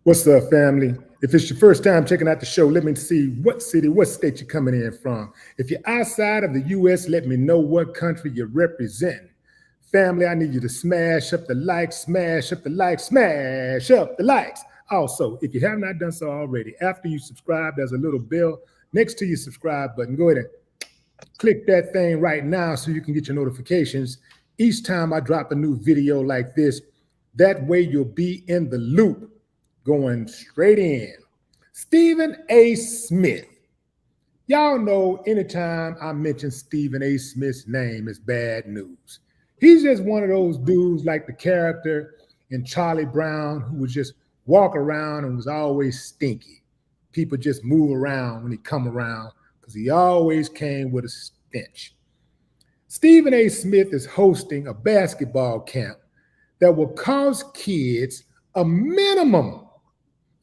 What's up, family? If it's your first time checking out the show, let me see what city, what state you're coming in from. If you're outside of the U.S., let me know what country you're representing. Family, I need you to smash up the likes, smash up the likes, smash up the likes. Also, if you have not done so already, after you subscribe, there's a little bell next to your subscribe button. Go ahead and click that thing right now so you can get your notifications each time I drop a new video like this. That way you'll be in the loop. Going straight in. Stephen A. Smith. Y'all know anytime I mention Stephen A. Smith's name, it's bad news. He's just one of those dudes like the character in Charlie Brown who would just walk around and was always stinky. People just move around when he come around because he always came with a stench. Stephen A. Smith is hosting a basketball camp that will cost kids a minimum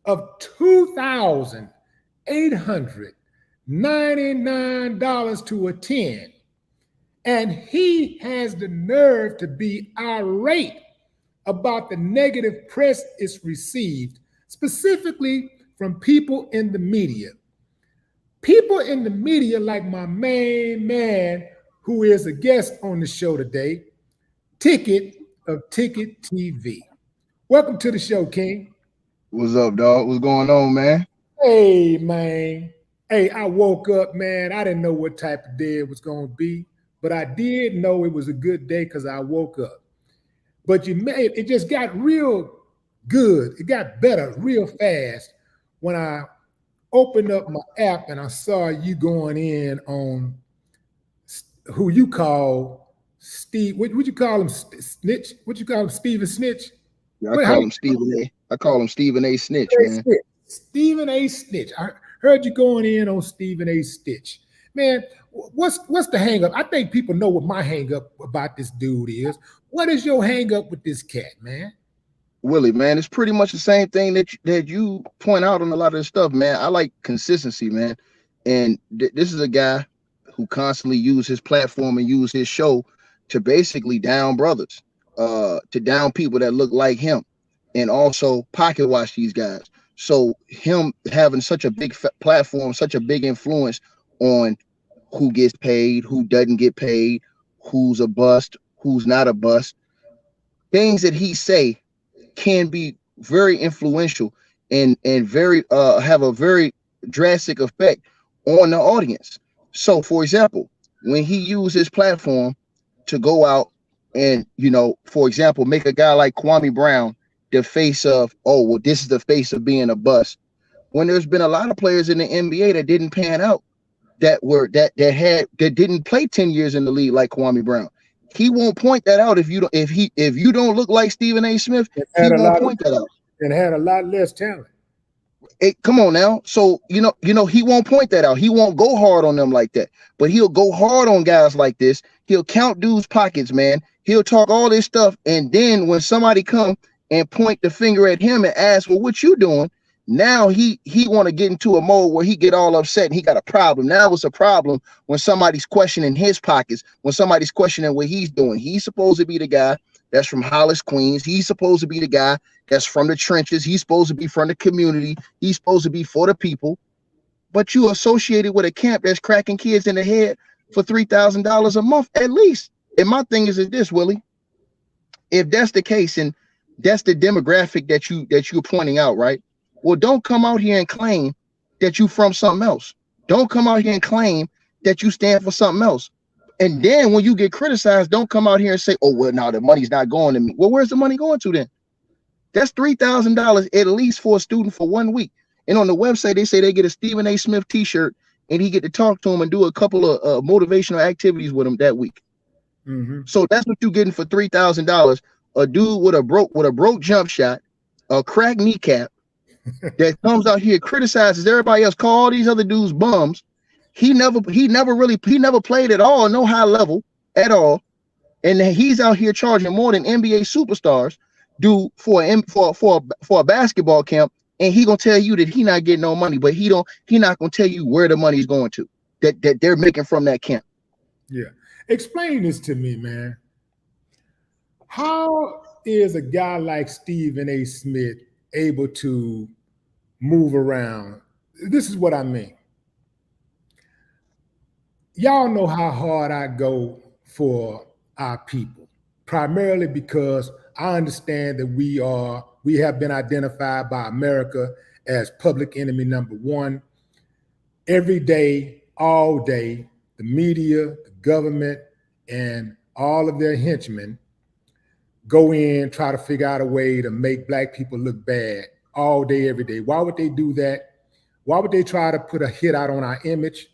of $2,899 to attend. And he has the nerve to be irate about the negative press it's received, specifically from people in the media. People in the media like my main man, who is a guest on the show today, Ticket of TicketTv. Welcome to the show, King. What's up, dog? What's going on, man? Hey, man. Hey, I woke up, man. I didn't know what type of day it was going to be, but I did know it was a good day because I woke up. But it just got real good. It got better real fast when I opened up my app and I saw you going in on who you call Steve. What you call him? Snitch? What you call him? Steven Snitch? Yeah, I call him Stephen A. I call him Stephen A. Snitch, man. Stephen A. Snitch. I heard you going in on Stephen A. Snitch. Man, what's the hang up? I think people know what my hang up about this dude is. What is your hang up with this cat, man? Willie, man, it's pretty much the same thing that you point out on a lot of this stuff, man. I like consistency, man. And this is a guy who constantly used his platform and used his show to basically down brothers, to down people that look like him, and also pocket watch these guys. So him having such a big platform, such a big influence on who gets paid, who doesn't get paid, who's a bust, who's not a bust, things that he say can be very influential and very have a very drastic effect on the audience. So, for example, when he used his platform to go out and, for example, make a guy like Kwame Brown the face of, oh, well, this is the face of being a bust. When there's been a lot of players in the NBA that didn't pan out, that didn't play 10 years in the league like Kwame Brown. He won't point that out if you don't look like Stephen A. Smith. He won't point that out. And had a lot less talent. Hey, come on now. So he won't point that out. He won't go hard on them like that. But he'll go hard on guys like this. He'll count dudes' pockets, man. He'll talk all this stuff, and then when somebody come and point the finger at him and ask, well, what you doing? Now he want to get into a mode where he get all upset and he got a problem. Now it's a problem when somebody's questioning his pockets, when somebody's questioning what he's doing. He's supposed to be the guy that's from Hollis, Queens. He's supposed to be the guy that's from the trenches. He's supposed to be from the community. He's supposed to be for the people. But you associated with a camp that's cracking kids in the head for $3,000 a month at least. And my thing is this, Willie, if that's the case and that's the demographic that you're pointing out, right? Well, don't come out here and claim that you from something else. Don't come out here and claim that you stand for something else. And then when you get criticized, don't come out here and say, oh, well, no, the money's not going to me. Well, where's the money going to then? That's $3,000 at least for a student for 1 week. And on the website, they say they get a Stephen A. Smith t-shirt and he get to talk to him and do a couple of motivational activities with him that week. Mm-hmm. So that's what you're getting for $3,000. A dude with a broke jump shot, a cracked kneecap, that comes out here, criticizes everybody else, call all these other dudes bums. He never played at all, no high level at all. And he's out here charging more than NBA superstars do for a basketball camp. And he gonna tell you that he not getting no money, but he not gonna tell you where the money's going to that they're making from that camp. Yeah. Explain this to me, man. How is a guy like Stephen A. Smith able to move around. This is what I mean. Y'all know how hard I go for our people, primarily because I understand that we have been identified by America as public enemy number one. Every day, all day, the media, the government, and all of their henchmen go in, try to figure out a way to make Black people look bad all day, every day. Why would they do that? Why would they try to put a hit out on our image?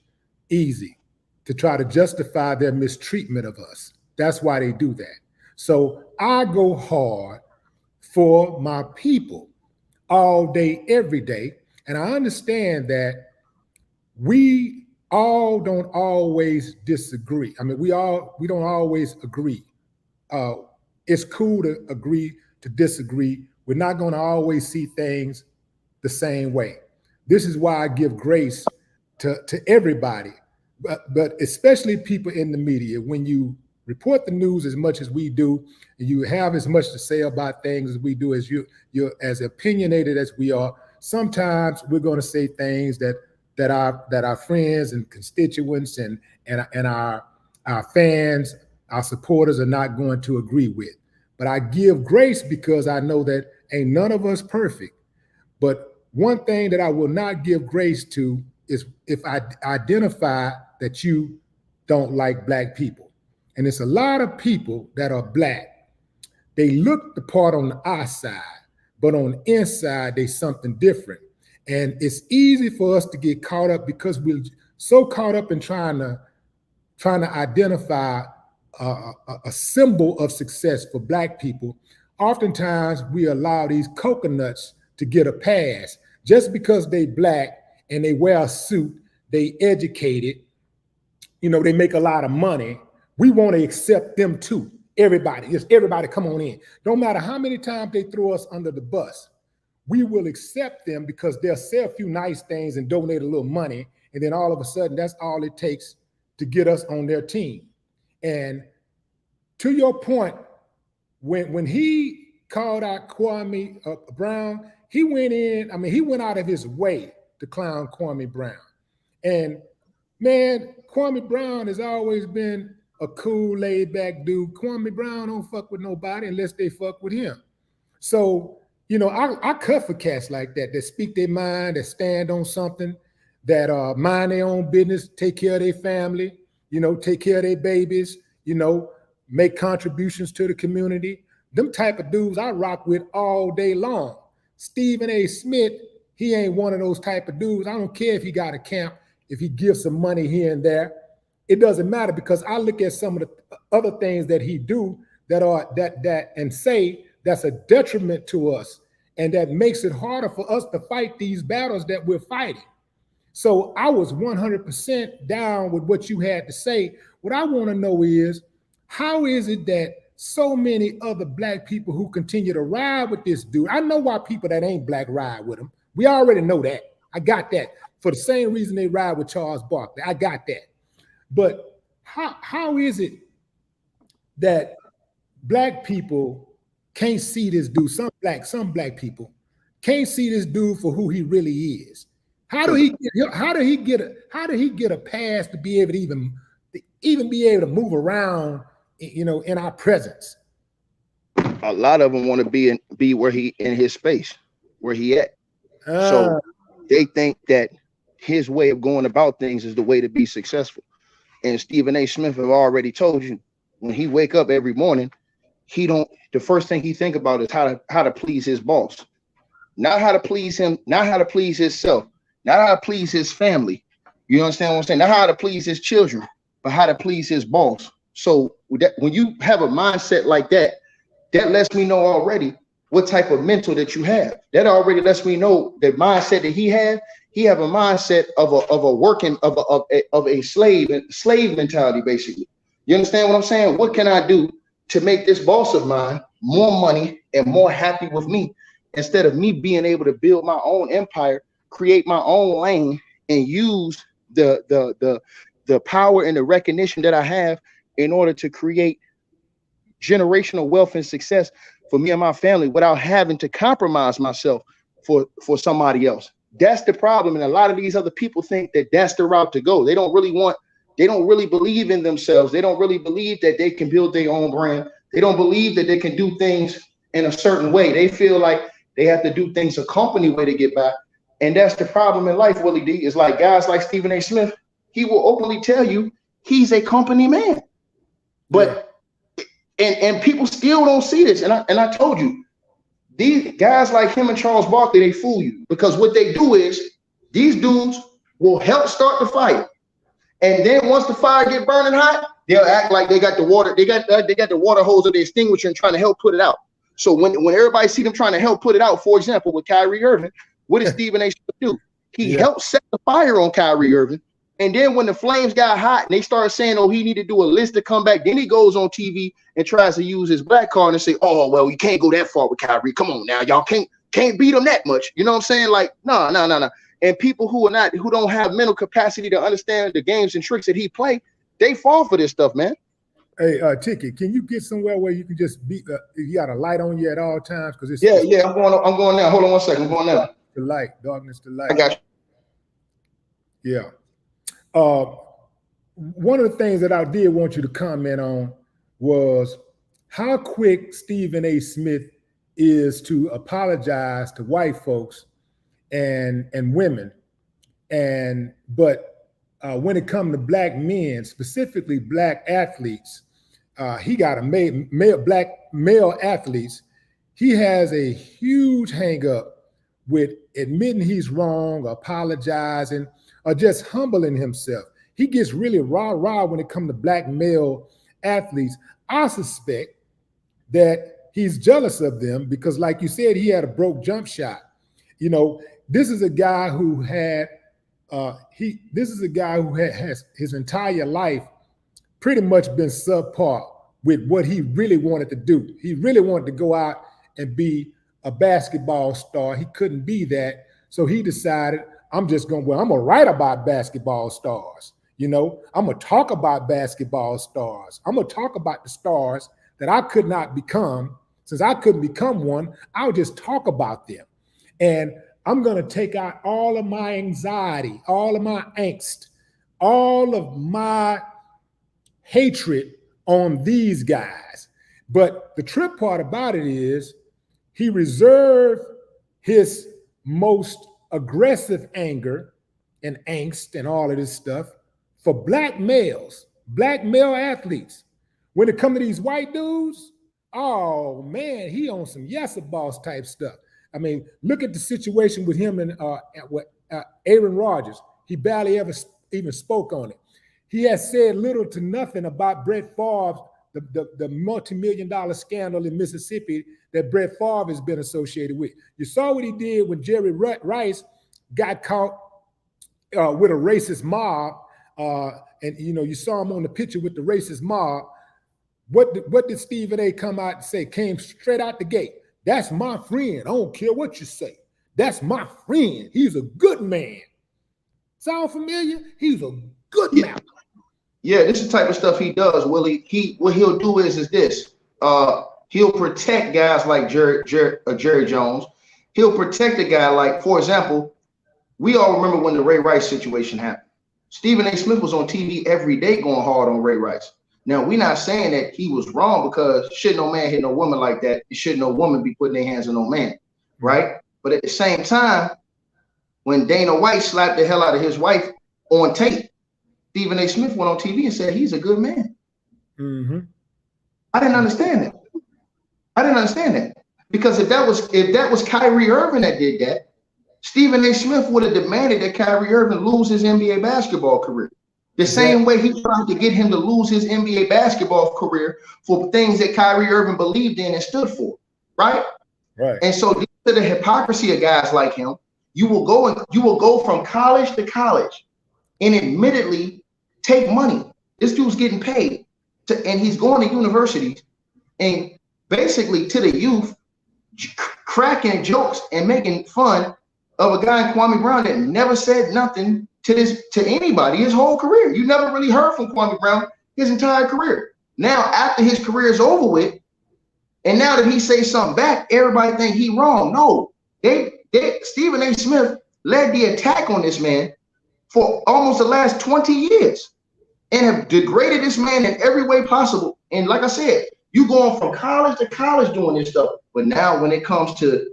Easy, to try to justify their mistreatment of us. That's why they do that. So I go hard for my people all day, every day. And I understand that we all don't always disagree. I mean, we don't always agree. It's cool to agree to disagree. We're not going to always see things the same way. This is why I give grace to everybody, but especially people in the media. When you report the news as much as we do, and you have as much to say about things as we do, as you're as opinionated as we are, sometimes we're going to say things that our friends and constituents and our fans, our supporters are not going to agree with. But I give grace because I know that ain't none of us perfect. But one thing that I will not give grace to is if I identify that you don't like Black people. And it's a lot of people that are Black. They look the part on the outside, but on the inside, they something different. And it's easy for us to get caught up because we're so caught up in trying to identify a symbol of success for Black people. Oftentimes, we allow these coconuts to get a pass just because they Black and they wear a suit, they educated, they make a lot of money. We want to accept them too. Everybody, just everybody come on in. Don't matter how many times they throw us under the bus, we will accept them because they'll say a few nice things and donate a little money. And then all of a sudden, that's all it takes to get us on their team. And to your point, when he called out Kwame Brown, he went out of his way to clown Kwame Brown. And man, Kwame Brown has always been a cool, laid-back dude. Kwame Brown don't fuck with nobody unless they fuck with him. So, I cut for cats like that speak their mind, that stand on something, that mind their own business, take care of their family, take care of their babies, make contributions to the community. Them type of dudes I rock with all day long. Stephen A. Smith, he ain't one of those type of dudes. I don't care if he got a camp, if he gives some money here and there. It doesn't matter because I look at some of the other things that he do that and say that's a detriment to us, and that makes it harder for us to fight these battles that we're fighting. So I was 100% down with what you had to say. What I want to know is, how is it that so many other Black people who continue to ride with this dude? I know why people that ain't Black ride with him. We already know that. I got that. For the same reason they ride with Charles Barkley. I got that. But how is it that Black people can't see this dude? Some black people can't see this dude for who he really is. How do he get a pass to be able to even be able to move around, in our presence? A lot of them want to be where he in his space, where he at. So they think that his way of going about things is the way to be successful. And Stephen A. Smith have already told you, when he wake up every morning, the first thing he think about is how to please his boss, not how to please him, not how to please himself, not how to please his family. You understand what I'm saying? Not how to please his children, but how to please his boss. So when you have a mindset like that, that lets me know already what type of mental that you have. That already lets me know the mindset that he have. He have a mindset of a slave mentality, basically. You understand what I'm saying? What can I do to make this boss of mine more money and more happy with me, instead of me being able to build my own empire, create my own lane, and use the power and the recognition that I have in order to create generational wealth and success for me and my family without having to compromise myself for somebody else. That's the problem. And a lot of these other people think that that's the route to go. They don't really believe in themselves. They don't really believe that they can build their own brand. They don't believe that they can do things in a certain way. They feel like they have to do things a company way to get by. And that's the problem in life, Willie D. Is like guys like Stephen A. Smith, he will openly tell you he's a company man. But and people still don't see this. And I told you, these guys like him and Charles Barkley, they fool you, because what they do is these dudes will help start the fire. And then once the fire get burning hot, they'll act like they got the water, they got the water hose or the extinguisher and trying to help put it out. So when everybody see them trying to help put it out, for example, with Kyrie Irving, what did Stephen A. Smith do? He helped set the fire on Kyrie Irving. And then when the flames got hot and they started saying, oh, he need to do a list to come back, then he goes on TV and tries to use his black card and say, oh, well, we can't go that far with Kyrie. Come on now, y'all can't beat him that much. You know what I'm saying? Like, no. And people who don't have mental capacity to understand the games and tricks that he play, they fall for this stuff, man. Hey, Ticket, can you get somewhere where you can just be? You got a light on you at all times? Because it's I'm going now. Hold on one second. I'm going now. The light, darkness to light. I got you. Yeah. One of the things that I did want you to comment on was how quick Stephen A. Smith is to apologize to white folks and women, but when it comes to black men, specifically black athletes, he got black male athletes. He has a huge hang up with admitting he's wrong, apologizing, or just humbling himself. He gets really rah-rah when it comes to black male athletes. I suspect that he's jealous of them because, like you said, he had a broke jump shot. You know, this is a guy who has his entire life pretty much been subpar with what he really wanted to do. He really wanted to go out and be a basketball star. He couldn't be that. So he decided, I'm gonna write about basketball stars. You know, I'm gonna talk about basketball stars. I'm gonna talk about the stars that I could not become. Since I couldn't become one, I'll just talk about them. And I'm gonna take out all of my anxiety, all of my angst, all of my hatred on these guys. But the trip part about it is he reserved his most aggressive anger and angst and all of this stuff for black males, black male athletes. When it comes to these white dudes, oh man, he on some yes boss type stuff. I mean, look at the situation with him and Aaron Rodgers. He barely ever even spoke on it. He has said little to nothing about Brett Favre, the multi-million-dollar scandal in Mississippi that Brett Favre has been associated with. You saw what he did when Jerry Rice got caught with a racist mob, and you know you saw him on the picture with the racist mob. What did Stephen A. come out and say? Came straight out the gate. That's my friend. I don't care what you say. That's my friend. He's a good man. Sound familiar? He's a good man. Yeah, this is the type of stuff he does, Willie. What he'll do is this. He'll protect guys like Jerry Jones. He'll protect a guy like, for example, we all remember when the Ray Rice situation happened. Stephen A. Smith was on TV every day going hard on Ray Rice. Now, we're not saying that he was wrong because should no man hit no woman like that, should no woman be putting their hands on no man, right? But at the same time, when Dana White slapped the hell out of his wife on tape, Stephen A. Smith went on TV and said he's a good man. Mm-hmm. I didn't understand that. Because if that was Kyrie Irving that did that, Stephen A. Smith would have demanded that Kyrie Irving lose his NBA basketball career. The same way he tried to get him to lose his NBA basketball career for things that Kyrie Irving believed in and stood for, right? Right. And so due to the hypocrisy of guys like him, you will go from college to college and admittedly take money. This dude's getting paid and he's going to universities and basically to the youth cracking jokes and making fun of a guy in Kwame Brown that never said nothing to anybody his whole career. You never really heard from Kwame Brown his entire career. Now, after his career is over with, And now that he says something back, everybody think he wrong. No, Stephen A. Smith led the attack on this man for almost the last 20 years and have degraded this man in every way possible. And like I said, you going from college to college doing this stuff. But now when it comes to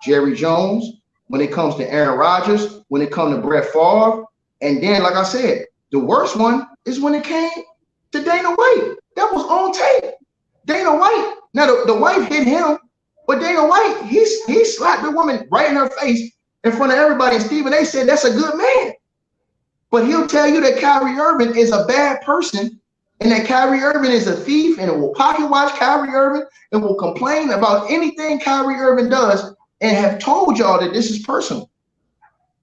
Jerry Jones, when it comes to Aaron Rodgers, when it comes to Brett Favre, and then, like I said, the worst one is when it came to Dana White. That was on tape. Dana White. Now the wife hit him, but Dana White, he slapped the woman right in her face in front of everybody. And Stephen A. said that's a good man. But he'll tell you that Kyrie Irving is a bad person and that Kyrie Irving is a thief and it will pocket watch Kyrie Irving and will complain about anything Kyrie Irving does and have told y'all that this is personal.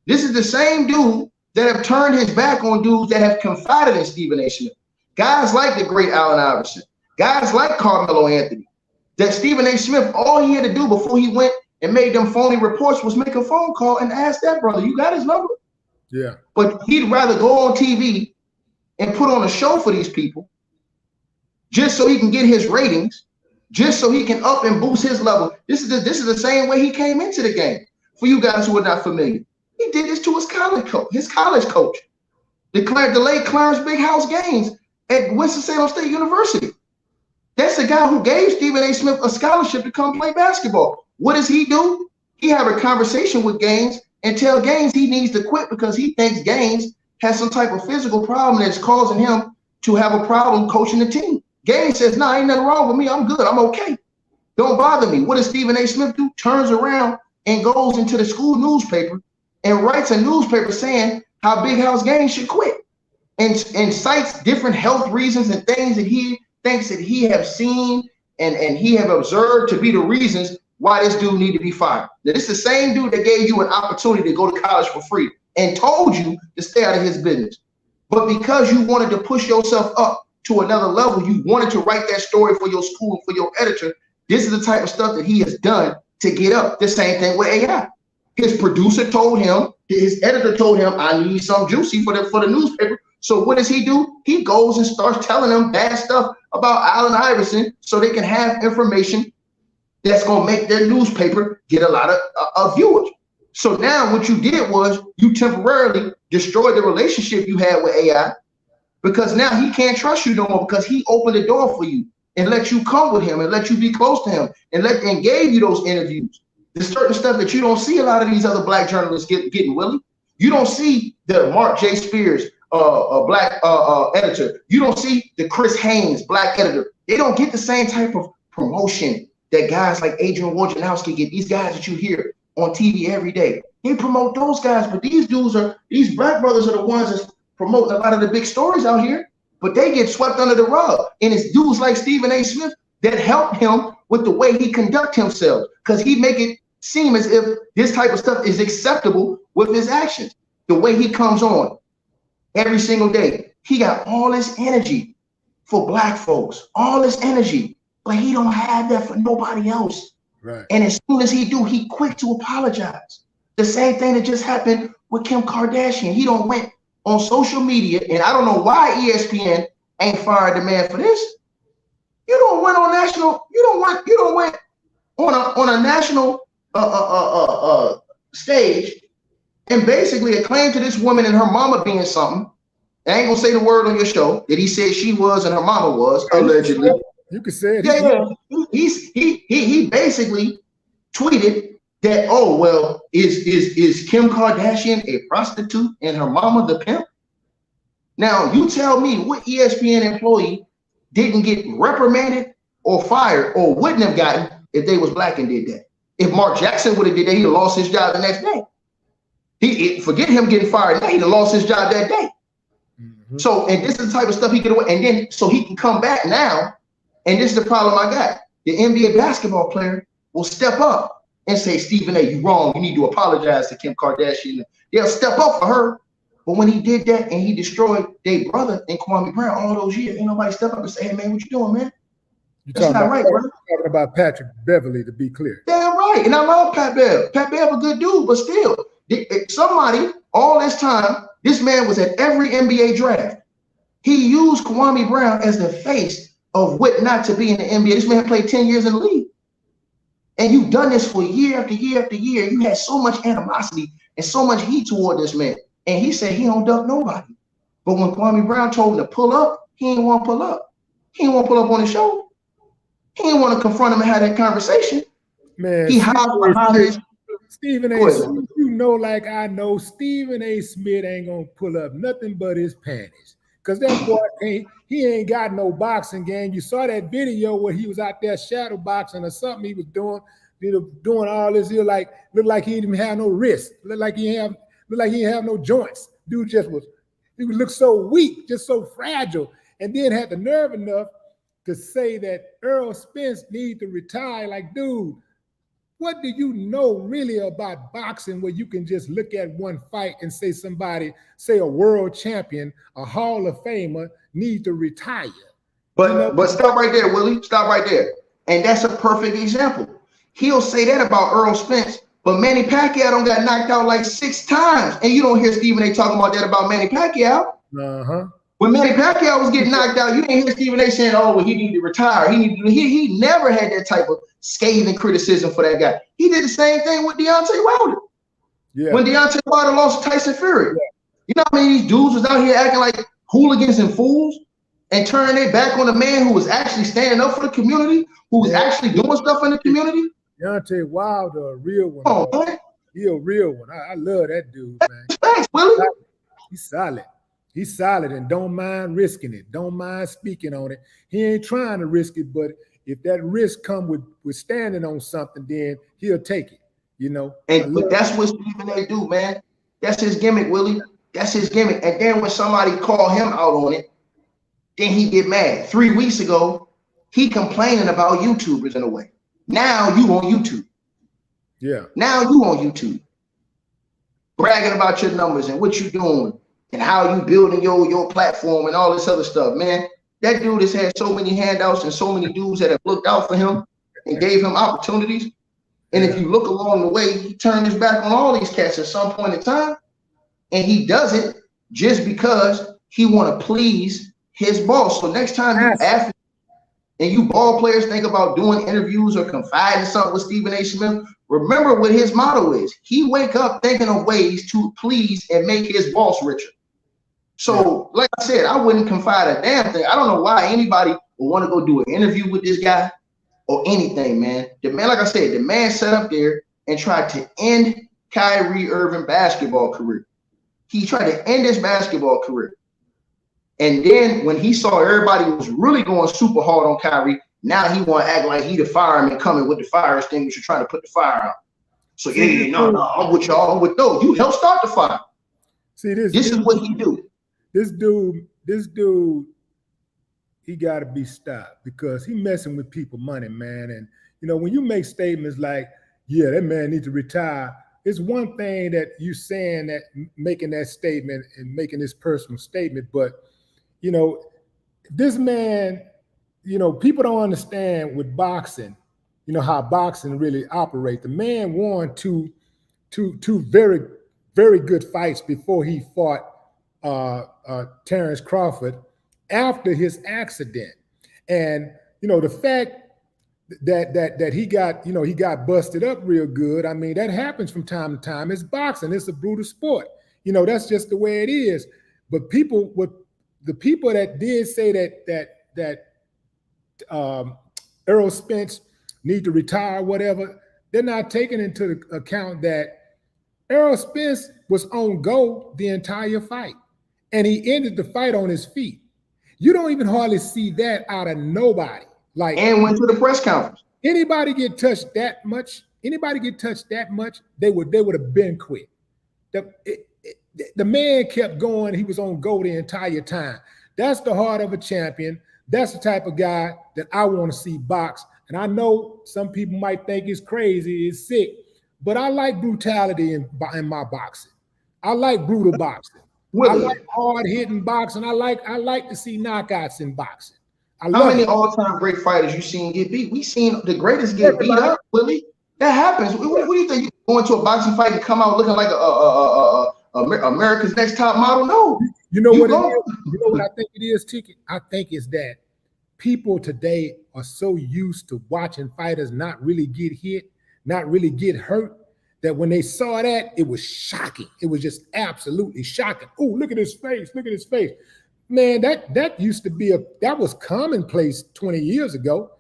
This is the same dude that have turned his back on dudes that have confided in Stephen A. Smith. Guys like the great Allen Iverson, guys like Carmelo Anthony, that Stephen A. Smith, all he had to do before he went and made them phony reports was make a phone call and ask that brother, you got his number? Yeah. But he'd rather go on TV and put on a show for these people just so he can get his ratings, just so he can up and boost his level. This is the same way he came into the game. For you guys who are not familiar, he did this to his college coach. Declared the late Clarence Big House Gaines at Winston-Salem State University. That's the guy who gave Stephen A. Smith a scholarship to come play basketball. What does he do? He have a conversation with Gaines and tell Gaines he needs to quit because he thinks Gaines has some type of physical problem that's causing him to have a problem coaching the team. Gaines says, nah, ain't nothing wrong with me. I'm good. I'm okay. Don't bother me. What does Stephen A. Smith do? Turns around and goes into the school newspaper and writes a newspaper saying how Big House Gaines should quit and cites different health reasons and things that he thinks that he have seen and he have observed to be the reasons why this dude need to be fired. Now, this is the same dude that gave you an opportunity to go to college for free and told you to stay out of his business. But because you wanted to push yourself up to another level, you wanted to write that story for your school, for your editor. This is the type of stuff that he has done to get up. The same thing with AI. His producer told him, his editor told him, I need some juicy for the newspaper. So what does he do? He goes and starts telling them bad stuff about Allen Iverson so they can have information that's going to make their newspaper get a lot of viewers. So now what you did was you temporarily destroyed the relationship you had with AI because now he can't trust you no more because he opened the door for you and let you come with him and let you be close to him and gave you those interviews. There's certain stuff that you don't see a lot of these other black journalists getting, Willie. You don't see the Mark J. Spears, a black editor. You don't see the Chris Haynes, black editor. They don't get the same type of promotion that guys like Adrian Wojnarowski get. These guys that you hear on TV every day, they promote those guys. But these black brothers are the ones that's promoting a lot of the big stories out here. But they get swept under the rug. And it's dudes like Stephen A. Smith that help him with the way he conduct himself because he make it seem as if this type of stuff is acceptable with his actions. The way he comes on every single day, he got all this energy for black folks, all this energy, but he don't have that for nobody else. Right. And as soon as he do, he quick to apologize. The same thing that just happened with Kim Kardashian. He don't went on social media, and I don't know why ESPN ain't fired the man for this. You don't went on national. You don't went on a national stage and basically acclaim to this woman and her mama being something. I ain't gonna say the word on your show that he said she was and her mama was allegedly. You could say it. Yeah. He basically tweeted that, oh well, is Kim Kardashian a prostitute and her mama the pimp? Now you tell me what ESPN employee didn't get reprimanded or fired or wouldn't have gotten if they was black and did that. If Mark Jackson would have did that, he'd have lost his job the next day. Forget him getting fired. He'd have lost his job that day. Mm-hmm. So, and this is the type of stuff he could have, and then so he can come back now. And this is the problem I got. The NBA basketball player will step up and say, Stephen A., you wrong. You need to apologize to Kim Kardashian. They'll step up for her. But when he did that and he destroyed their brother and Kwame Brown all those years, ain't nobody step up and say, hey, man, what you doing, man? That's not right, bro. You're talking about Patrick Beverly, to be clear. Damn right. And I love Pat Bev. Pat Bev a good dude, but still, somebody, all this time, this man was at every NBA draft. He used Kwame Brown as the face of what not to be in the NBA. This man played 10 years in the league. And you've done this for year after year after year. You had so much animosity and so much heat toward this man. And he said he don't duck nobody. But when Kwame Brown told him to pull up, he didn't want to pull up. He didn't want to pull up on the show. He didn't want to confront him and have that conversation. Man, he hides behind his. Stephen A. Smith, you know, like I know, Stephen A. Smith ain't gonna pull up nothing but his panties. Cause that boy he ain't got no boxing game. You saw that video where he was out there shadow boxing or something he was doing, doing all this. He looked like he didn't even have no wrist. Looked like he didn't have no joints. Dude he would look so weak, just so fragile, and then had the nerve enough to say that Errol Spence needs to retire. Like, dude, what do you know really about boxing where you can just look at one fight and say say a world champion, a Hall of Famer, need to retire? But stop right there, Willie. Stop right there. And that's a perfect example. He'll say that about Errol Spence, but Manny Pacquiao don't got knocked out like 6 times. And you don't hear Stephen A. talking about that about Manny Pacquiao. Uh-huh. When Manny Pacquiao was getting knocked out, you didn't hear Stephen A. saying, oh, well, he needed to retire. He never had that type of scathing criticism for that guy. He did the same thing with Deontay Wilder. Yeah. When Deontay Wilder lost to Tyson Fury. Yeah. You know how many of these dudes was out here acting like hooligans and fools and turning their back on a man who was actually standing up for the community, who was actually doing stuff in the community? Deontay Wilder, a real one. Oh, man. He a real one. I love that dude, man. Thanks, Willie. He's solid. He's solid and don't mind risking it. Don't mind speaking on it. He ain't trying to risk it, but if that risk come with standing on something, then he'll take it, you know. But that's what Stephen A. do, man. That's his gimmick, Willie. That's his gimmick. And then when somebody call him out on it, then he get mad. 3 weeks ago, he complaining about YouTubers in a way. Now you on YouTube. Yeah. Now you on YouTube. Bragging about your numbers and what you doing and how you building your platform and all this other stuff, man. That dude has had so many handouts and so many dudes that have looked out for him and gave him opportunities. And if you look along the way, he turned his back on all these cats at some point in time. And he does it just because he want to please his boss. So next time you ask and you ball players think about doing interviews or confiding something with Stephen A. Smith, remember what his motto is. He wake up thinking of ways to please and make his boss richer. So, like I said, I wouldn't confide a damn thing. I don't know why anybody would want to go do an interview with this guy or anything, man. The man, like I said, the man sat up there and tried to end Kyrie Irving basketball career. He tried to end his basketball career. And then when he saw everybody was really going super hard on Kyrie, now he want to act like he the fireman coming with the fire extinguisher trying to put the fire out. So, no, I'm with y'all. No, you help start the fire. See, this is what he do. This dude, he got to be stopped because he messing with people money, man. And, you know, when you make statements like, yeah, that man needs to retire, it's one thing that you saying that, making that statement and making this personal statement. But, you know, this man, you know, people don't understand with boxing, you know, how boxing really operates. The man won two very, very good fights before he fought Terrence Crawford after his accident. And, you know, the fact that he got, you know, he got busted up real good. I mean, that happens from time to time. It's boxing. It's a brutal sport. You know, that's just the way it is. But the people that did say that Errol Spence need to retire, whatever, they're not taking into account that Errol Spence was on go the entire fight. And he ended the fight on his feet. You don't even hardly see that out of nobody. Like, and went to the press conference. Anybody get touched that much, they would have been quit. The man kept going. He was on go the entire time. That's the heart of a champion. That's the type of guy that I want to see box. And I know some people might think it's crazy, it's sick, but I like brutality in my boxing. I like brutal boxing. I like hard-hitting boxing. I like to see knockouts in boxing. How many all-time great fighters you seen get beat? We seen the greatest get beat up, Willie. That happens. What do you think? You go into a boxing fight and come out looking like America's Next Top Model? No. You know what it is? You know what I think it is, Ticket? I think it's that people today are so used to watching fighters not really get hit, not really get hurt, that when they saw that, it was shocking. It was just absolutely shocking. Oh, look at his face. Look at his face. Man, that used to be that was commonplace 20 years ago.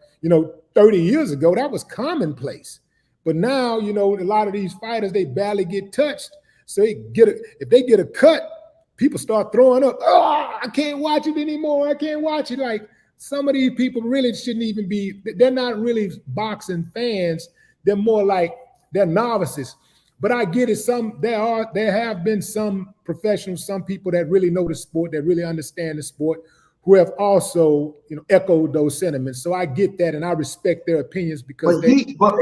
30 years ago, that was commonplace. But now, a lot of these fighters, they barely get touched. So if they get a cut, people start throwing up. Oh, I can't watch it anymore. I can't watch it. Like, some of these people really shouldn't even be, they're not really boxing fans. They're more like, they're novices. But I get it. There have been some professionals, some people that really know the sport, that really understand the sport, who have also, echoed those sentiments. So I get that, and I respect their opinions because but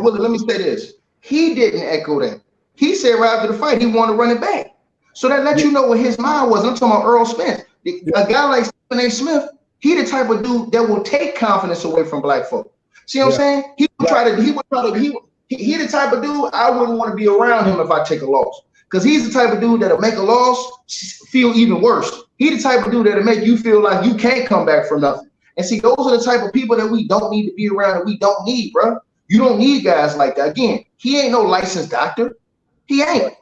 Willie, let me say this. He didn't echo that. He said right after the fight, he wanted to run it back. So that lets you know what his mind was. I'm talking about Errol Spence. A guy like Stephen A. Smith, he the type of dude that will take confidence away from black folk. See what I'm saying? He the type of dude I wouldn't want to be around him if I take a loss. Because he's the type of dude that'll make a loss feel even worse. He the type of dude that'll make you feel like you can't come back from nothing. And see, those are the type of people that we don't need to be around, and we don't need, bro. You don't need guys like that. Again, he ain't no licensed doctor. He ain't.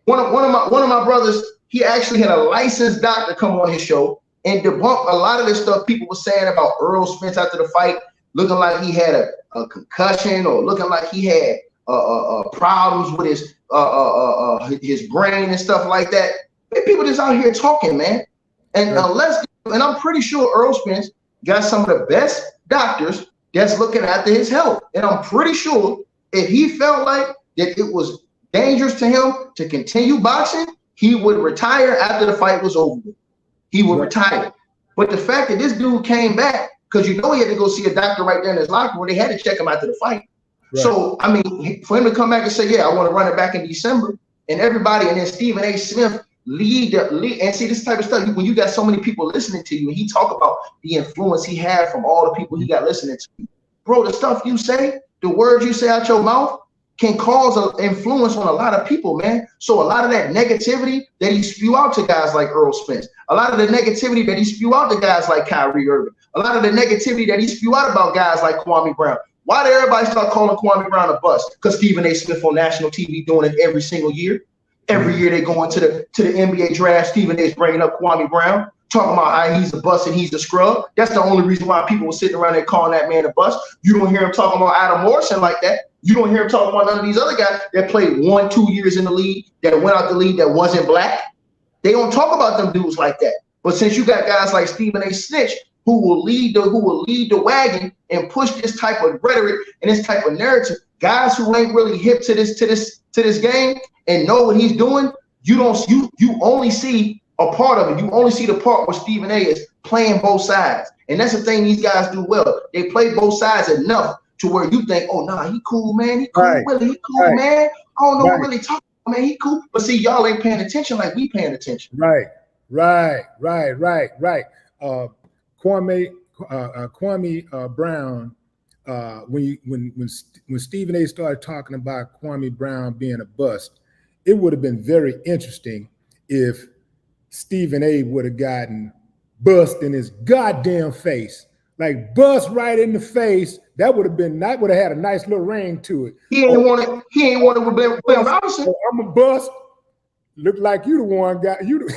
One of my brothers, he actually had a licensed doctor come on his show and debunk a lot of this stuff people were saying about Errol Spence after the fight, looking like he had a concussion or looking like he had problems with his brain and stuff like that. People just out here talking, man. And and I'm pretty sure Errol Spence got some of the best doctors that's looking after his health. And I'm pretty sure if he felt like that it was dangerous to him to continue boxing, he would retire after the fight was over. He would retire. But the fact that this dude came back, because he had to go see a doctor right there in his locker room, they had to check him after the fight. Right. So, I mean, for him to come back and say, yeah, I want to run it back in December, and everybody, and then Stephen A. Smith lead, and see this type of stuff, when you got so many people listening to you, and he talk about the influence he had from all the people he got listening to. Bro, the stuff you say, the words you say out your mouth can cause an influence on a lot of people, man. So a lot of that negativity that he spew out to guys like Errol Spence, a lot of the negativity that he spew out to guys like Kyrie Irving, a lot of the negativity that he spew out about guys like Kwame Brown. Why did everybody start calling Kwame Brown a bust? Because Stephen A. Smith on national TV doing it every single year. Every year they go into the NBA draft, Stephen A. is bringing up Kwame Brown, talking about how he's a bust and he's a scrub. That's the only reason why people were sitting around there calling that man a bust. You don't hear him talking about Adam Morrison like that. You don't hear him talking about none of these other guys that played 1-2 years in the league, that went out the league that wasn't black. They don't talk about them dudes like that. But since you got guys like Stephen A. Snitch, who will lead the wagon and push this type of rhetoric and this type of narrative, guys who ain't really hip to this game and know what he's doing, you only see a part of it. You only see the part where Stephen A. is playing both sides. And that's the thing these guys do well. They play both sides enough to where you think, oh, nah, he cool, man. He cool, right. Willie, he cool, man. I don't know what really talking about, man. He cool. But see, y'all ain't paying attention like we paying attention. Right. Kwame Brown, when Stephen A. started talking about Kwame Brown being a bust, it would have been very interesting if Stephen A. would have gotten bust in his goddamn face. Like bust right in the face. That would have had a nice little ring to it. He ain't want it with Glenn Robinson. I'm a bust. Look like you the one got you.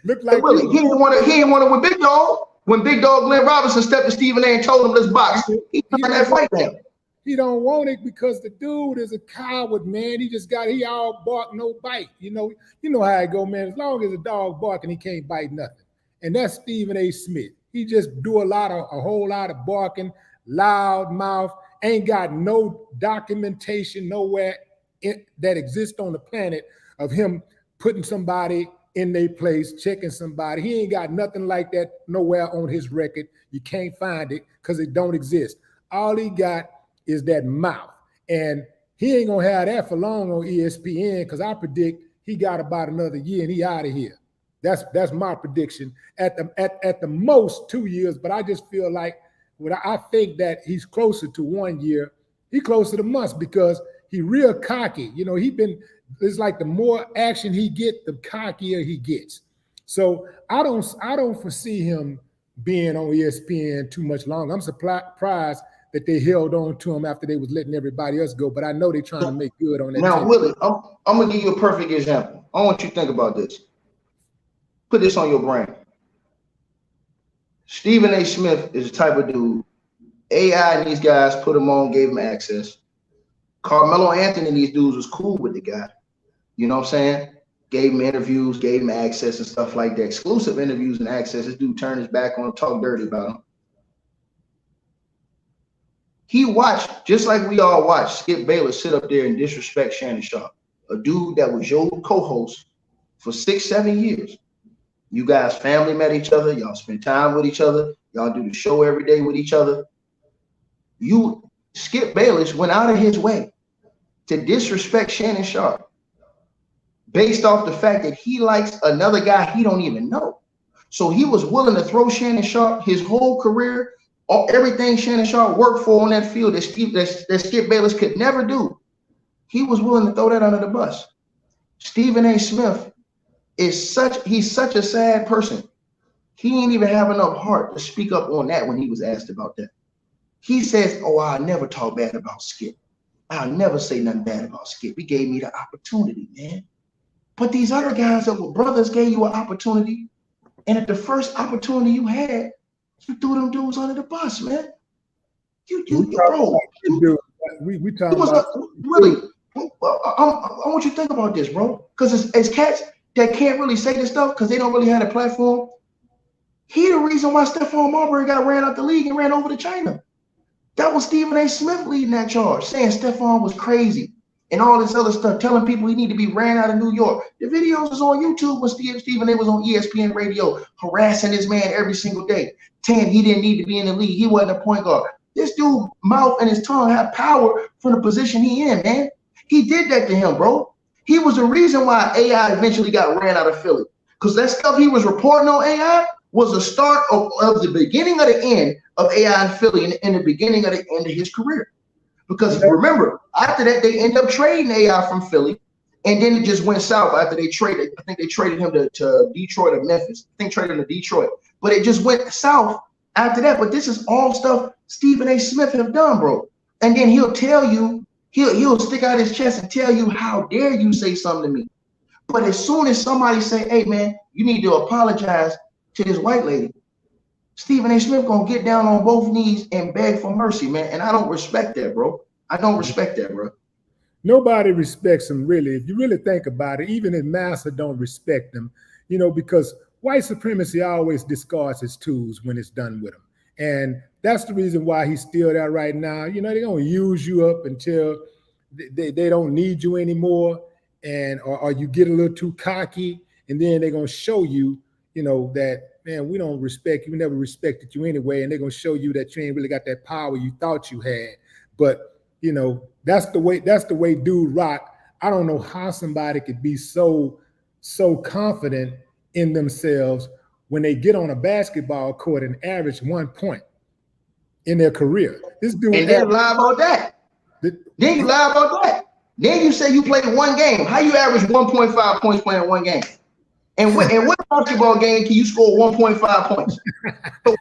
Look like really, he ain't want it with Big Dog. When Big Dog Glenn Robinson stepped to Stephen A. and told him let's box, he turned that fight down. He don't want it because the dude is a coward, man. He all bark, no bite. You know how it go, man. As long as a dog barking, he can't bite nothing. And that's Stephen A. Smith. He just do a whole lot of barking, loud mouth, ain't got no documentation nowhere that exists on the planet of him putting somebody in their place, checking somebody. He ain't got nothing like that nowhere on his record. You can't find it because it don't exist. All he got is that mouth. And he ain't gonna have that for long on ESPN because I predict he got about another year and he out of here. That's my prediction. At the most 2 years, but I just feel like I think that he's closer to 1 year. He closer to months because he real cocky. It's like the more action he get, the cockier he gets. So I don't foresee him being on ESPN too much longer. I'm surprised that they held on to him after they was letting everybody else go. But I know they're trying to make good on that. Now, Willie, I'm gonna give you a perfect example. I want you to think about this. Put this on your brain. Stephen A. Smith is the type of dude. AI and these guys put him on, gave him access. Carmelo Anthony and these dudes was cool with the guy. You know what I'm saying? Gave him interviews, gave him access and stuff like that. Exclusive interviews and access. This dude turned his back on him, talk dirty about him. He watched, just like we all watched, Skip Bayless sit up there and disrespect Shannon Sharp, a dude that was your co-host for 6-7 years. You guys family met each other. Y'all spend time with each other. Y'all do the show every day with each other. Skip Bayless went out of his way to disrespect Shannon Sharp based off the fact that he likes another guy he don't even know. So he was willing to throw Shannon Sharp his whole career, everything Shannon Sharp worked for on that field that Skip Bayless could never do. He was willing to throw that under the bus. Stephen A. Smith he's such a sad person. He ain't even have enough heart to speak up on that when he was asked about that. He says, "Oh, I'll never talk bad about Skip. I'll never say nothing bad about Skip. He gave me the opportunity, man." But these other guys that were brothers gave you an opportunity, and at the first opportunity you had, you threw them dudes under the bus, man. We talking about really. I want you to think about this, bro, because it's cats that can't really say this stuff because they don't really have a platform. He the reason why Stephon Marbury got ran out the league and ran over to China. That was Stephen A. Smith leading that charge, saying Stephon was crazy and all this other stuff, telling people he need to be ran out of New York. The videos was on YouTube when Stephen A. was on ESPN radio, harassing this man every single day, saying he didn't need to be in the league. He wasn't a point guard. This dude mouth and his tongue have power from the position he in, man. He did that to him, bro. He was the reason why AI eventually got ran out of Philly, because that stuff he was reporting on AI was the start of the beginning of the end of AI in Philly and the beginning of the end of his career. Because remember, after that, they end up trading AI from Philly, and then it just went south after they traded. I think they traded him to Detroit or Memphis. I think traded him to Detroit. But it just went south after that. But this is all stuff Stephen A. Smith have done, bro. And then he'll tell you, he'll stick out his chest and tell you, how dare you say something to me? But as soon as somebody say, hey, man, you need to apologize to this white lady, Stephen A. Smith gonna get down on both knees and beg for mercy, man. And I don't respect that, bro. I don't respect that, bro. Nobody respects him, really. If you really think about it, even his master don't respect him, you know, because white supremacy always discards his tools when it's done with him. And that's the reason why he's still there right now. You know, they're gonna use you up until they don't need you anymore, and or you get a little too cocky, and then they're gonna show you, you know, that, man, we don't respect you. We never respected you anyway. And they're going to show you that you ain't really got that power you thought you had. But, you know, that's the way dude rock. I don't know how somebody could be so confident in themselves when they get on a basketball court and average 1 point in their career. This dude. And then lie about that. Then you lie about that. Then you say you played one game. How you average 1.5 points playing one game? And what basketball game can you score 1.5 points? So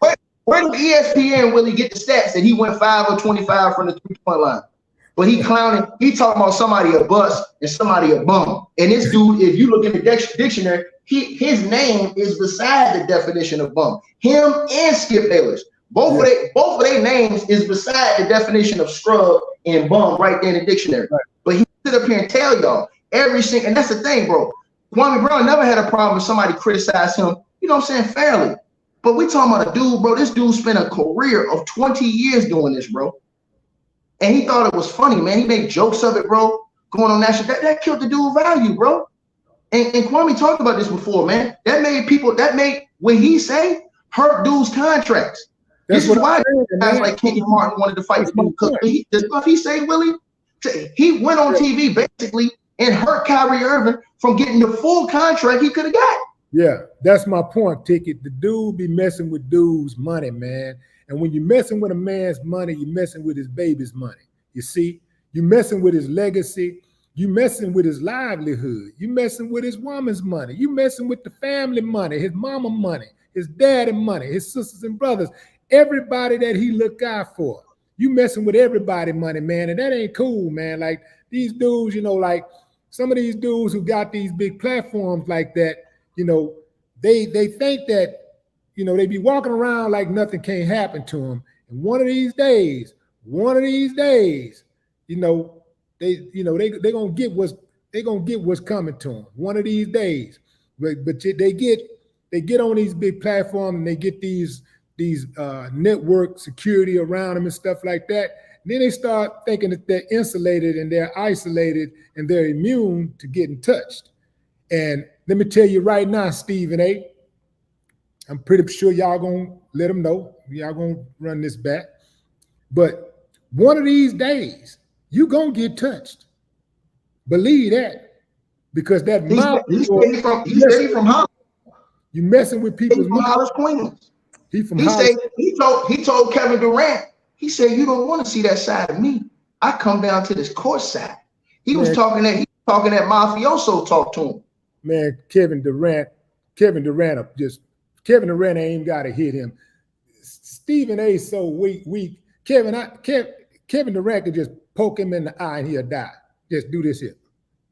where did ESPN Willie get the stats that he went 5 of 25 from the 3-point line? But he clowning, he talking about somebody a bust and somebody a bum. And this dude, if you look in the dictionary, his name is beside the definition of bum. Him and Skip Bayless. Both of their names is beside the definition of scrub and bum right there in the dictionary. Right. But he sit up here and tell y'all every single, and that's the thing, bro. Kwame Brown never had a problem if somebody criticized him, you know what I'm saying, fairly. But we talking about a dude, bro. This dude spent a career of 20 years doing this, bro. And he thought it was funny, man. He made jokes of it, bro. Going on national, that killed the dude value, bro. And Kwame talked about this before, man. That made what he say hurt dudes' contracts. This is why guys like Kenyon Martin wanted to fight the dude, because the stuff he say, Willie, he went on TV basically and hurt Kyrie Irving from getting the full contract he could have got. Yeah, that's my point, Ticket. The dude be messing with dudes' money, man. And when you're messing with a man's money, you're messing with his baby's money. You see, you're messing with his legacy. You messing with his livelihood. You messing with his woman's money. You messing with the family money, his mama money, his daddy money, his sisters and brothers, everybody that he look out for. You messing with everybody money, man, and that ain't cool, man. Like these dudes, you know, like some of these dudes who got these big platforms like that, you know, they think that, you know, they be walking around like nothing can't happen to them. And one of these days, you know, they gonna get what's coming to them one of these days. But they get on these big platforms and they get these network security around them and stuff like that. And then they start thinking that they're insulated and they're isolated and they're immune to getting touched. And let me tell you right now, Stephen A., I'm pretty sure y'all gonna let them know. Y'all gonna run this back. But one of these days, you gonna get touched. Believe that. Because that mouth. He said he from Hollis. You messing with people's from Hollis, Queens. He told Kevin Durant, he said, you don't want to see that side of me. I come down to this court side. He was talking that mafioso talk to him. Man, Kevin Durant ain't even got to hit him. Stephen A. so weak. Kevin Durant could just poke him in the eye and he'll die. Just do this here.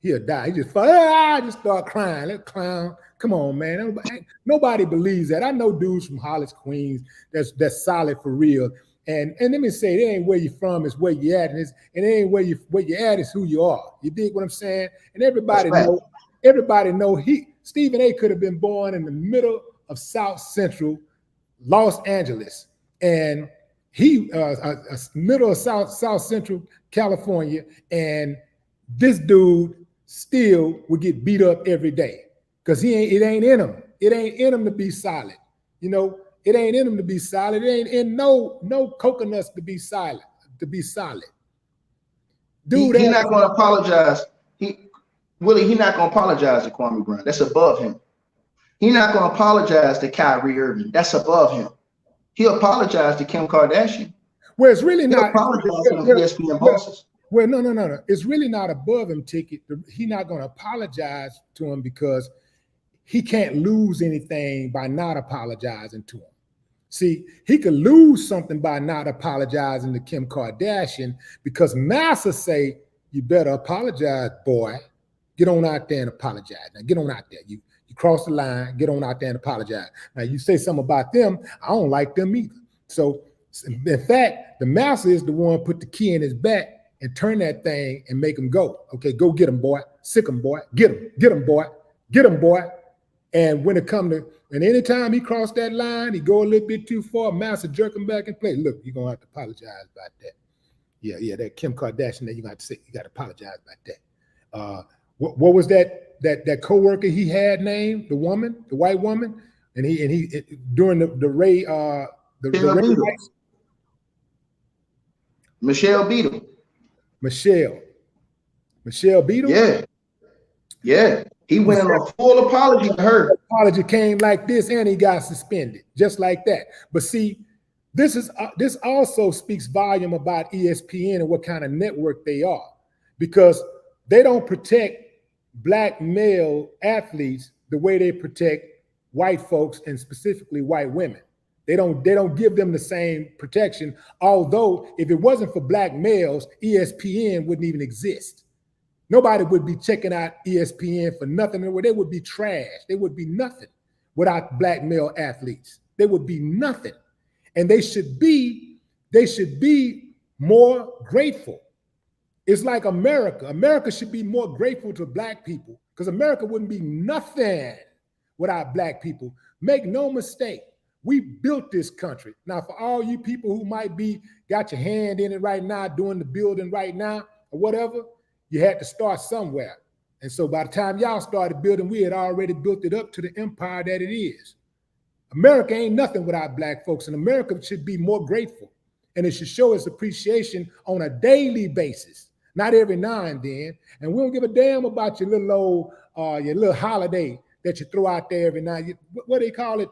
He'll die. He just start crying. That clown. Come on, man. Nobody believes that. I know dudes from Hollis, Queens, that's solid for real. And let me say, it ain't where you're from, it's where you at, and it ain't where you at, it's who you are. You dig what I'm saying? And everybody know Stephen A. could have been born in the middle of South Central Los Angeles, and he middle of South Central California, and this dude still would get beat up every day because it ain't in him. It ain't in him to be solid. You know, it ain't in him to be solid. It ain't in no coconuts to be solid. Dude, he's not going to apologize. He's not going to apologize to Kwame Brown. That's above him. He's not going to apologize to Kyrie Irving. That's above him. He'll apologize to Kim Kardashian. Well, it's really not. Apologize to the ESPN bosses. Well, no. It's really not above him, Ticket. He's not going to apologize to him because he can't lose anything by not apologizing to him. See, he could lose something by not apologizing to Kim Kardashian because Massa say, you better apologize, boy. Get on out there and apologize. Now, get on out there. You cross the line, get on out there and apologize. Now, you say something about them, I don't like them either. So, in fact, the Massa is the one put the key in his back and turn that thing and make him go. Okay, go get him, boy. Sick him, boy. Get him, boy. Get him, boy. And when it come to, and anytime he crossed that line, he go a little bit too far, Massa jerk him back in place. Look, you're going to have to apologize about that. Yeah, that Kim Kardashian, that you got to say, you got to apologize about that. What was that coworker he had named, the white woman? And he during the Ray, Michelle Beadle. Michelle Beadle? Yeah. He went on a full apology to her. Apology came like this, and he got suspended, just like that. But see, this also speaks volume about ESPN and what kind of network they are, because they don't protect Black male athletes the way they protect white folks and specifically white women. They don't give them the same protection. Although if it wasn't for Black males, ESPN wouldn't even exist. Nobody would be checking out ESPN for nothing. They would be trash. They would be nothing without Black male athletes. They would be nothing. And they should be more grateful. It's like America. America should be more grateful to Black people because America wouldn't be nothing without Black people. Make no mistake. We built this country. Now, for all you people who might be got your hand in it right now, doing the building right now or whatever, you had to start somewhere. And so by the time y'all started building, we had already built it up to the empire that it is. America ain't nothing without Black folks, and America should be more grateful. And it should show its appreciation on a daily basis, not every now and then. And we don't give a damn about your little holiday that you throw out there every night. What do they call it?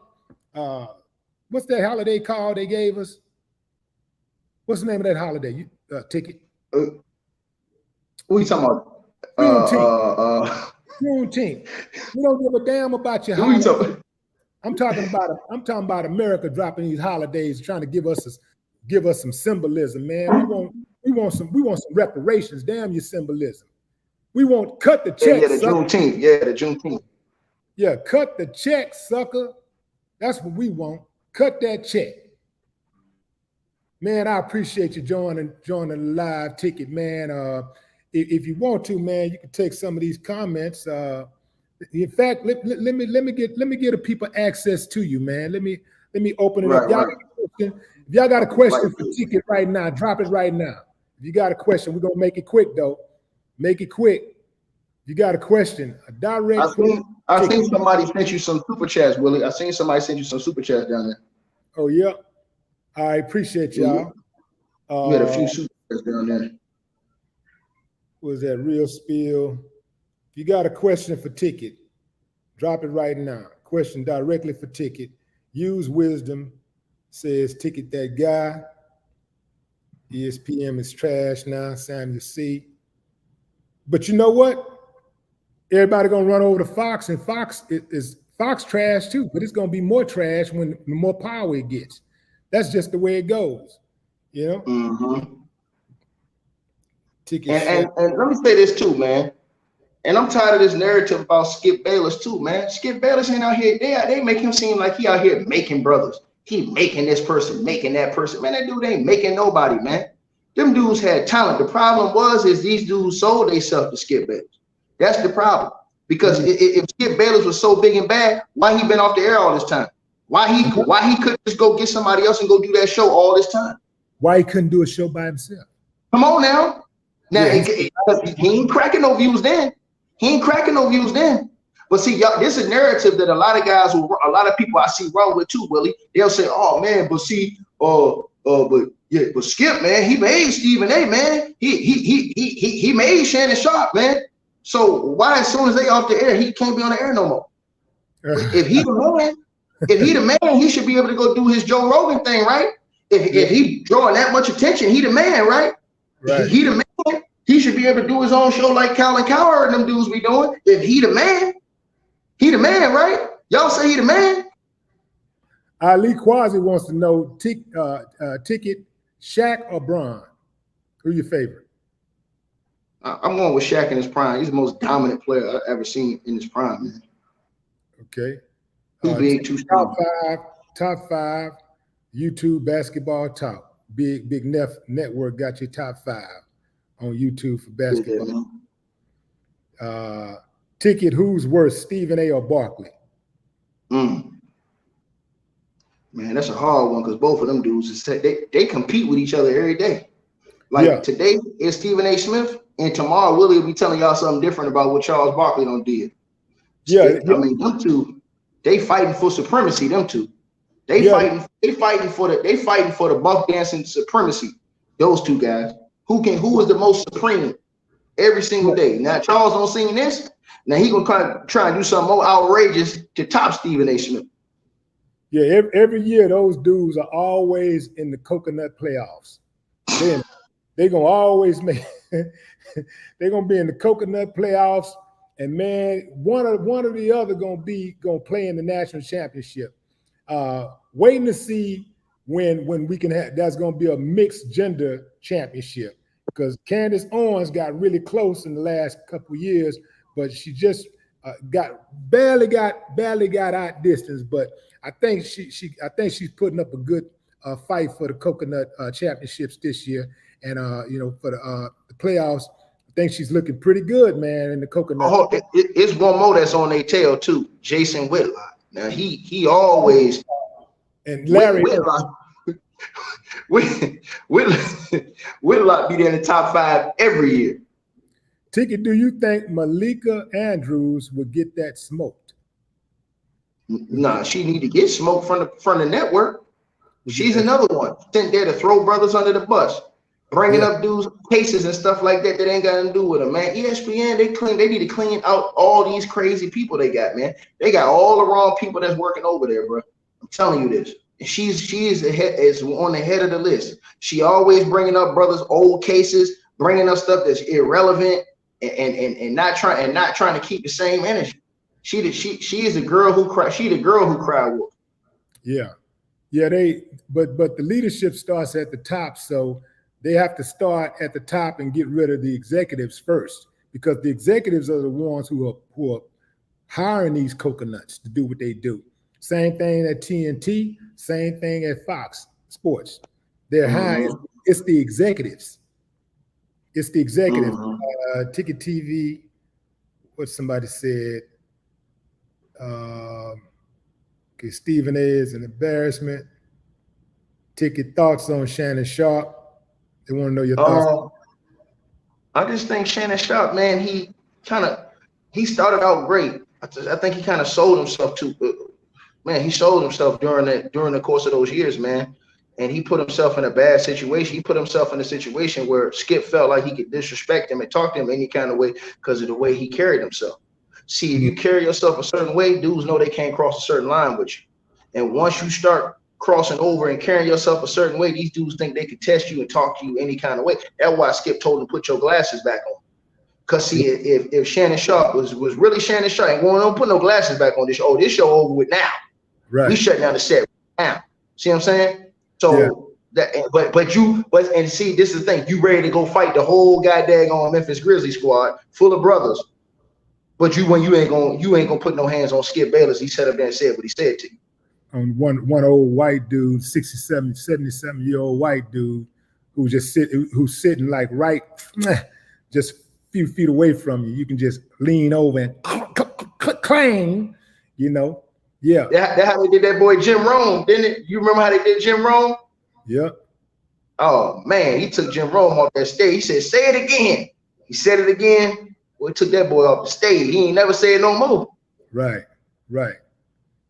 What's that holiday called they gave us? What's the name of that holiday? Ticket? What are you talking Juneteenth. Juneteenth. We don't give a damn about your holidays. I'm talking about America dropping these holidays, trying to give us some symbolism, man. We want some reparations. Damn your symbolism. We won't cut the check. Yeah, the Juneteenth. Yeah, the Juneteenth. Yeah, cut the check, sucker. That's what we want. Cut that check. Man, I appreciate you joining the live ticket, man. If you want to, man, you can take some of these comments. In fact, let me get the people access to you, man. Let me open it up. If y'all got a question for Ticket right now, drop it right now. If you got a question, we're gonna make it quick though. Make it quick. If you got a question, a direct. I seen somebody sent you some super chats, Willie. I seen somebody send you some super chats down there. Oh yeah, I appreciate y'all. You had a few super chats down there. Was that real spill? If you got a question for Ticket, drop it right now. Question directly for Ticket. Use wisdom. Says Ticket that guy. ESPN is trash now. Samuel C. But you know what? Everybody gonna run over to Fox, and Fox is trash too. But it's gonna be more trash when the more power it gets. That's just the way it goes. You know. Mm-hmm. Ticket. And let me say this too, man. And I'm tired of this narrative about Skip Bayless too, man. Skip Bayless ain't out here. They make him seem like he out here making brothers. He making this person, making that person. Man, that dude ain't making nobody, man. Them dudes had talent. The problem is these dudes sold themselves to Skip Bayless. That's the problem. Because if Skip Bayless was so big and bad, why he been off the air all this time? Why he couldn't just go get somebody else and go do that show all this time? Why he couldn't do a show by himself? Come on now. Now he ain't cracking no views then. But see, y'all, this is a narrative that a lot of people I see wrong with too, Willie. They'll say, "Oh man, but see, but Skip, man, he made Stephen A, man. He made Shannon Sharp, man. So why, as soon as they off the air, he can't be on the air no more? If he the man, he should be able to go do his Joe Rogan thing, right? If he drawing that much attention, he the man, right? He the man. He should be able to do his own show like Colin Cowherd and them dudes be doing. If he the man, right? Y'all say he the man. Ali Quasi wants to know Ticket, Shaq or Bron? Who your favorite? I'm going with Shaq in his prime. He's the most dominant player I've ever seen in his prime, man. Okay. Too big, too strong. Top five YouTube basketball talk. Big Network got your top 5 on YouTube for basketball. Ticket, who's worse, Stephen A or Barkley? Man, that's a hard one because both of them dudes, they compete with each other every day. Like today is Stephen A. Smith, and tomorrow Willie will be telling y'all something different about what Charles Barkley done did. I mean, them two, they fighting for supremacy. Them two, they fighting for the buck dancing supremacy. Those two guys. Who is the most supreme every single day? Now Charles don't sing this. Now he gonna try and do something more outrageous to top Stephen A. Smith. Yeah, every year those dudes are always in the coconut playoffs. They're gonna always make. They're gonna be in the coconut playoffs, and man, one or the other gonna play in the national championship. Waiting to see when we can have. That's gonna be a mixed gender championship because Candace Owens got really close in the last couple of years, but she just barely got out distance. But I think she's putting up a good fight for the coconut championships this year, and for the playoffs, I think she's looking pretty good, man, in the coconut. It's one more that's on their tail too, Jason Whitlock. Now he always and Larry Whitlock be there in the top 5 every year. Ticket, do you think Malika Andrews would get that smoked? Nah, she need to get smoked from the network. She's another one sent there to throw brothers under the bus, bringing up dudes cases and stuff like that ain't got nothing to do with them, man. ESPN, they need to clean out all these crazy people they got, man. They got all the wrong people that's working over there, bro. I'm telling you this. She is on the head of the list. She always bringing up brothers' old cases, bringing up stuff that's irrelevant. and not trying to keep the same energy. She is a girl who cry. She the girl who cry wolf. Yeah. But the leadership starts at the top, so they have to start at the top and get rid of the executives first, because the executives are the ones who are hiring these coconuts to do what they do. Same thing at TNT, same thing at Fox Sports. They're hiring. It's the executives. It's the executives. TicketTV, what somebody said. Okay, Stephen A. is an embarrassment. Ticket thoughts on Shannon Sharp. They want to know your thoughts. I just think Shannon Sharp, man, he started out great. I think he kind of sold himself he sold himself during the course of those years, man. And he put himself in a bad situation. He put himself in a situation where Skip felt like he could disrespect him and talk to him any kind of way because of the way he carried himself. See, if you carry yourself a certain way, dudes know they can't cross a certain line with you. And once you start crossing over and carrying yourself a certain way, these dudes think they could test you and talk to you any kind of way. That's why Skip told him to put your glasses back on. Because see, if Shannon Sharp was really Shannon Sharp, and don't put no glasses back on this show over with now. Right. We shut down the set now. See what I'm saying? So and see, this is the thing. You ready to go fight the whole goddamn on Memphis Grizzlies squad full of brothers. But you ain't gonna put no hands on Skip Bayless. He sat up there and said what he said to you. One old white dude, 67, 70-something-year-old white dude who's sitting like right just a few feet away from you. You can just lean over and clang, you know. Yeah. That's how they did that boy Jim Rome, didn't it? You remember how they did Jim Rome? Yeah. Oh man, he took Jim Rome off that stage. He said, "Say it again." He said it again. Well, took that boy off the stage. He ain't never said no more. Right.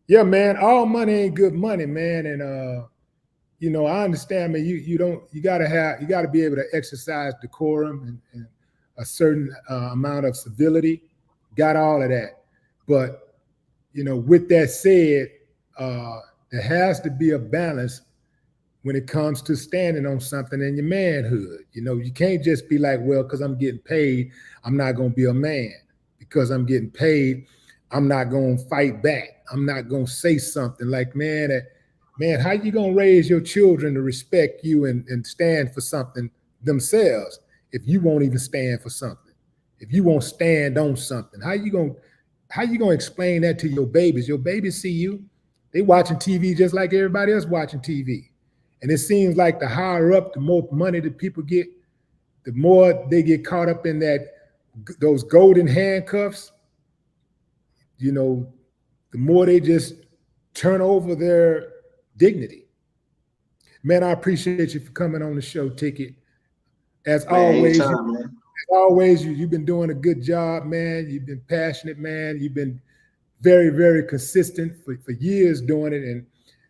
Yeah, man. All money ain't good money, man. And I understand, man. You gotta be able to exercise decorum and a certain amount of civility. Got all of that, but with that said, there has to be a balance when it comes to standing on something in your manhood. You can't just be like, well, because I'm getting paid, I'm not going to be a man. Because I'm getting paid, I'm not going to fight back. I'm not going to say something like, man, how you going to raise your children to respect you and stand for something themselves if you won't even stand for something? If you won't stand on something, how you going to explain that to your babies? Your babies see you. They watching TV just like everybody else watching TV. And it seems like the higher up, the more money that people get, the more they get caught up in those golden handcuffs. The more they just turn over their dignity. Man, I appreciate you for coming on the show, Ticket. As always, you've been doing a good job, man. You've been passionate, man. You've been very, very consistent for years doing it. And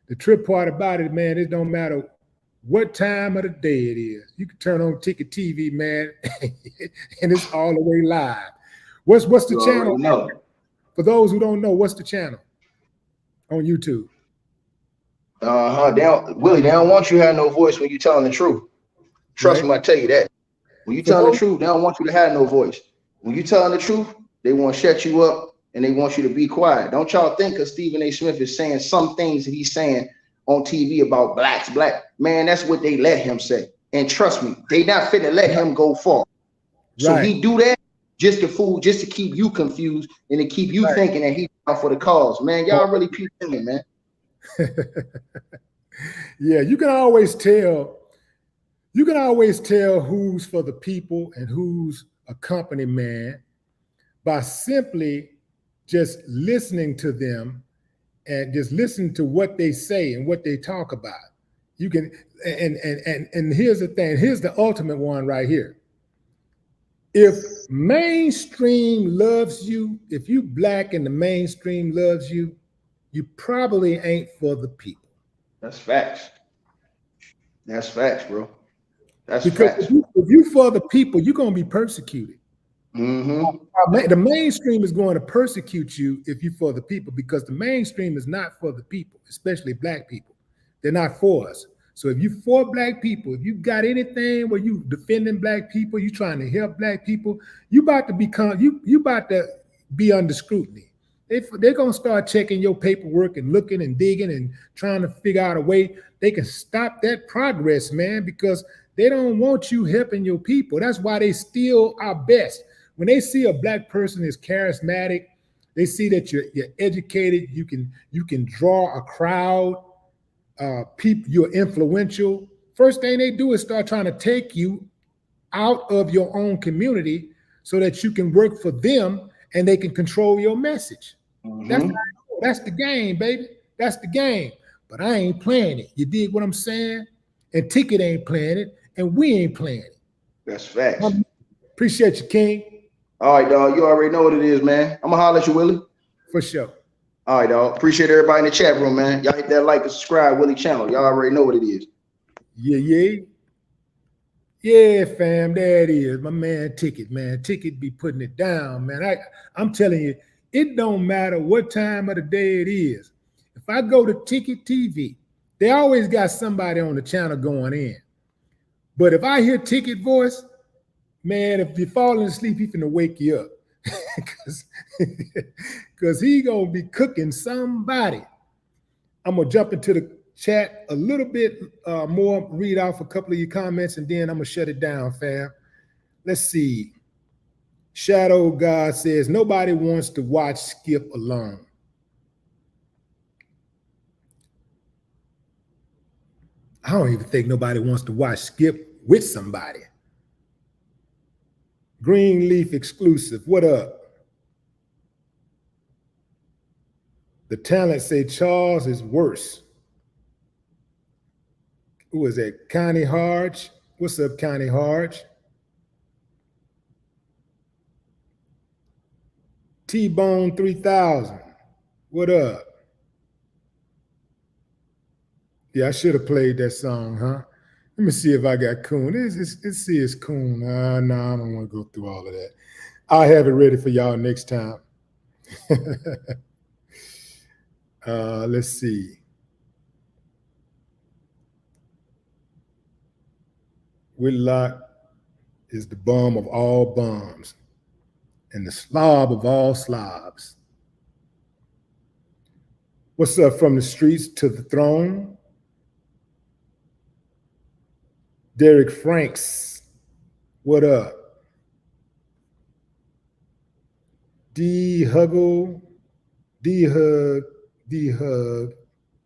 the trip part about it, man, it don't matter what time of the day it is. You can turn on TicketTv, man, and it's all the way live. What's the channel? No. For those who don't know, what's the channel on YouTube? Willie, they don't want you to have no voice when you're telling the truth. Trust me, I tell you that. When you're telling the truth, they don't want you to have no voice. When you're telling the truth, they want to shut you up and they want you to be quiet. Don't y'all think because Stephen A. Smith is saying some things that he's saying on TV about black. Man, that's what they let him say. And trust me, they not finna let him go far. So he do that just to keep you confused and to keep you thinking that he's out for the cause. Man, y'all really peep in it, man. Yeah, you can always tell who's for the people and who's a company man by simply just listening to them and just listen to what they say and what they talk about. You can, and here's the thing, here's the ultimate one right here. If mainstream loves you, if you black and the mainstream loves you, you probably ain't for the people. That's facts. That's facts, bro. That's because facts. If you for the people, you're going to be persecuted. The mainstream is going to persecute you if you for the people, because the mainstream is not for the people, especially black people. They're not for us. So if you for black people, if you got anything where you defending black people, you trying to help black people, you about to become you about to be under scrutiny. They're gonna start checking your paperwork and looking and digging and trying to figure out a way they can stop that progress, man, because they don't want you helping your people. That's why they steal our best. When they see a black person is charismatic, they see that you're educated, you can draw a crowd, people, you're influential. First thing they do is start trying to take you out of your own community so that you can work for them and they can control your message. That's the game, baby. That's the game. But I ain't playing it. You dig what I'm saying? And Ticket ain't playing it, and we ain't playing it. That's facts. Appreciate you, King. All right, dog. You already know what it is, man. I'm gonna holler at you, Willie. For sure. All right, dog. Appreciate everybody in the chat room, man. Y'all hit that like and subscribe, Willie channel. Y'all already know what it is. Yeah, fam. There it is. My man Ticket, man. Ticket be putting it down, man. I'm telling you, it don't matter what time of the day it is. If I go to TicketTv, they always got somebody on the channel going in. But if I hear Ticket voice, man, if you're falling asleep, he's gonna wake you up. Because he gonna be cooking somebody. I'm gonna jump into the chat a little bit more, read off a couple of your comments, and then I'm gonna shut it down, fam. Let's see. Shadow God says, nobody wants to watch Skip alone. I don't even think nobody wants to watch Skip with somebody. Greenleaf exclusive, what up? The talent say Charles is worse. Who is that? Connie Harge. What's up, Connie Harge? T-Bone 3000. What up? Yeah, I should have played that song, huh? Let me see if I got Coon. Let's see it's Coon. No, I don't want to go through all of that. I'll have it ready for y'all next time. Let's see. Whitlock is the bum of all bums and the slob of all slobs. What's up from the streets to the throne? Derek Franks, what up? D-Huggle, D-Hug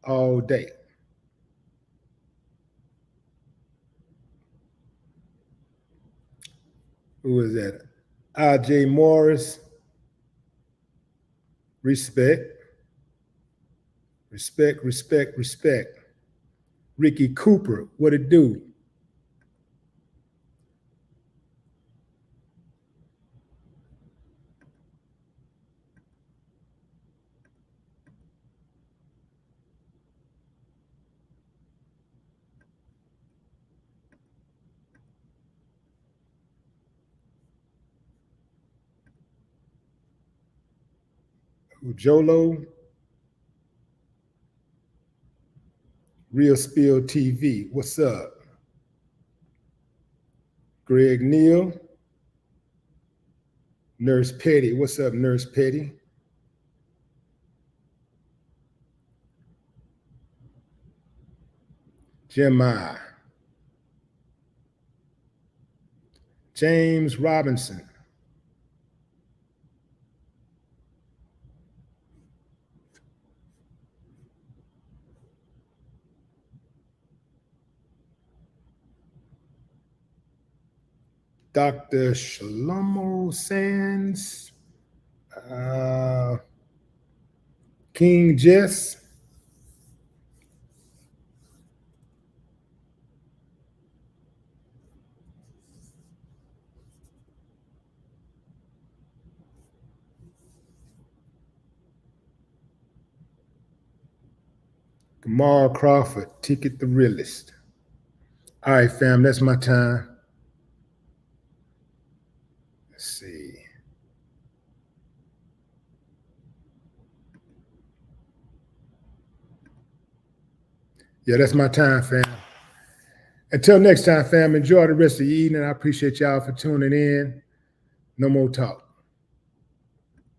all day. Who is that? R.J. Morris, respect. Respect, respect, respect. Ricky Cooper, what it do? Jolo, Real Spill TV, what's up? Greg Neal, Nurse Petty, what's up, Nurse Petty? Jemai, James Robinson, Dr. Shlomo Sands, King Jess, Kamal Crawford, Ticket the Realist. All right, fam, that's my time. Let's see. Yeah, that's my time, fam. Until next time, fam, enjoy the rest of your evening. I appreciate y'all for tuning in. No more talk.